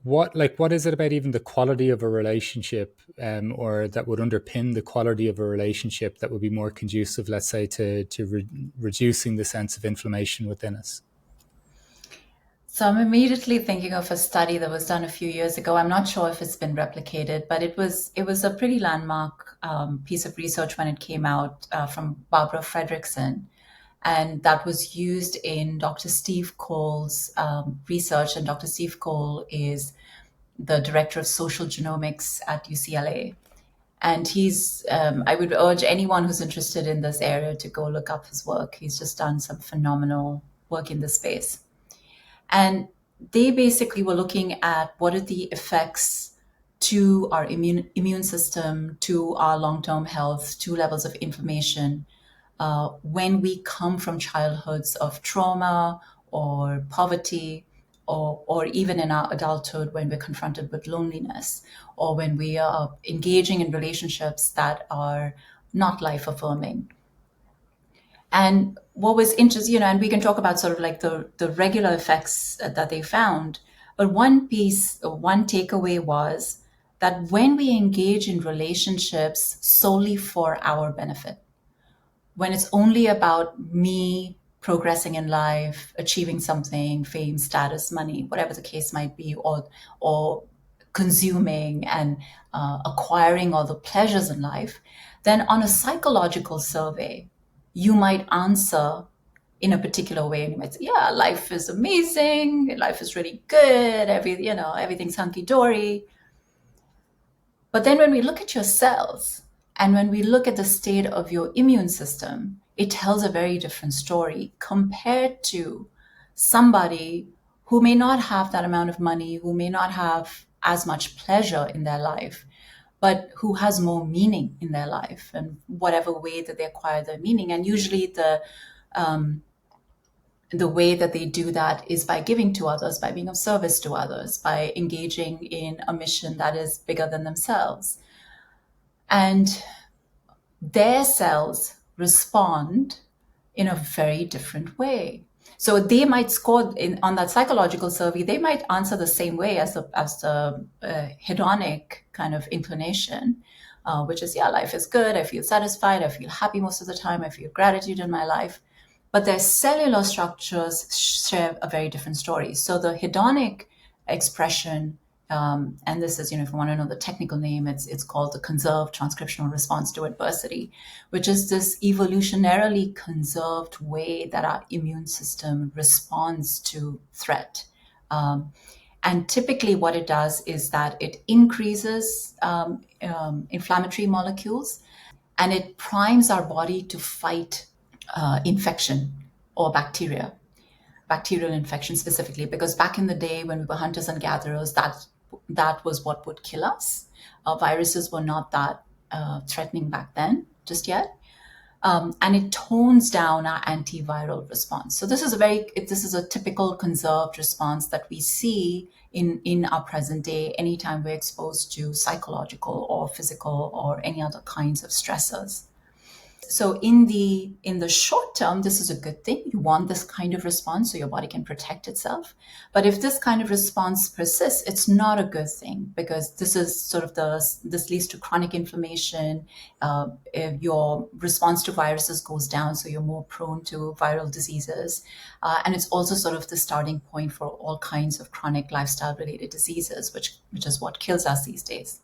what is it about even the quality of a relationship, or that would underpin the quality of a relationship that would be more conducive, let's say, to reducing the sense of inflammation within us? So I'm immediately thinking of a study that was done a few years ago. I'm not sure if it's been replicated, but it was a pretty landmark piece of research when it came out from Barbara Fredrickson, and that was used in Dr. Steve Cole's research. And Dr. Steve Cole is the director of social genomics at UCLA. And I would urge anyone who's interested in this area to go look up his work. He's just done some phenomenal work in this space. And they basically were looking at what are the effects to our immune system, to our long-term health, to levels of inflammation when we come from childhoods of trauma or poverty, or even in our adulthood when we're confronted with loneliness, or when we are engaging in relationships that are not life affirming. And what was interesting, and we can talk about sort of like the regular effects that they found. But one takeaway was that when we engage in relationships solely for our benefit, when it's only about me progressing in life, achieving something, fame, status, money, whatever the case might be, or consuming and acquiring all the pleasures in life, then on a psychological survey, you might answer in a particular way, and you might say, "Yeah, life is amazing. Life is really good. Everything's hunky dory." But then when we look at your cells and when we look at the state of your immune system, it tells a very different story compared to somebody who may not have that amount of money, who may not have as much pleasure in their life, but who has more meaning in their life and whatever way that they acquire their meaning. And usually the way that they do that is by giving to others, by being of service to others, by engaging in a mission that is bigger than themselves. And their cells respond in a very different way. So they might score on that psychological survey, they might answer the same way as the hedonic kind of inclination, which is, yeah, life is good, I feel satisfied, I feel happy most of the time, I feel gratitude in my life. But their cellular structures share a very different story. So the hedonic expression, and this is, if you want to know the technical name, it's called the conserved transcriptional response to adversity, which is this evolutionarily conserved way that our immune system responds to threat. And typically what it does is that it increases inflammatory molecules, and it primes our body to fight infection or bacterial infection specifically, because back in the day when we were hunters and gatherers, that was what would kill us. Viruses were not that threatening back then, just yet. And it tones down our antiviral response. So this is a typical conserved response that we see in our present day anytime we're exposed to psychological or physical or any other kinds of stressors. So in the short term, this is a good thing. You want this kind of response so your body can protect itself. But if this kind of response persists, it's not a good thing, because this is sort of this leads to chronic inflammation. If your response to viruses goes down, so you're more prone to viral diseases. And it's also sort of the starting point for all kinds of chronic lifestyle-related diseases, which is what kills us these days.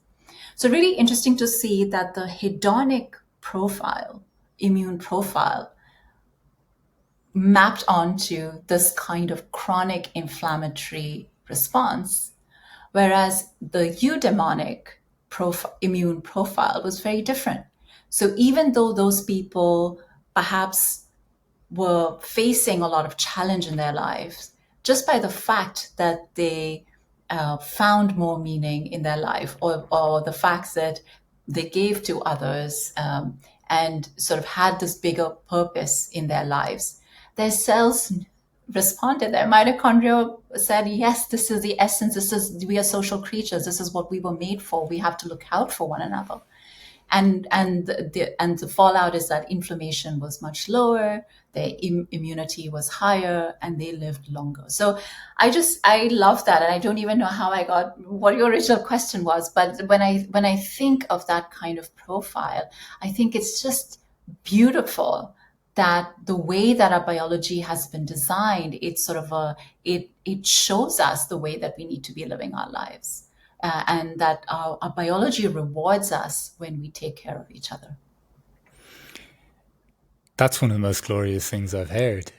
So really interesting to see that the hedonic immune profile mapped onto this kind of chronic inflammatory response, whereas the eudemonic immune profile was very different. So even though those people perhaps were facing a lot of challenge in their lives, just by the fact that they found more meaning in their life, or the fact that they gave to others, and sort of had this bigger purpose in their lives, their cells responded. Their mitochondria said, yes, this is the essence. We are social creatures. This is what we were made for. We have to look out for one another. And the fallout is that inflammation was much lower, their immunity was higher, and they lived longer. So I love that, and I don't even know how I got what your original question was, but when I think of that kind of profile, I think it's just beautiful that the way that our biology has been designed, it's sort of it shows us the way that we need to be living our lives, and that our biology rewards us when we take care of each other. That's one of the most glorious things I've heard.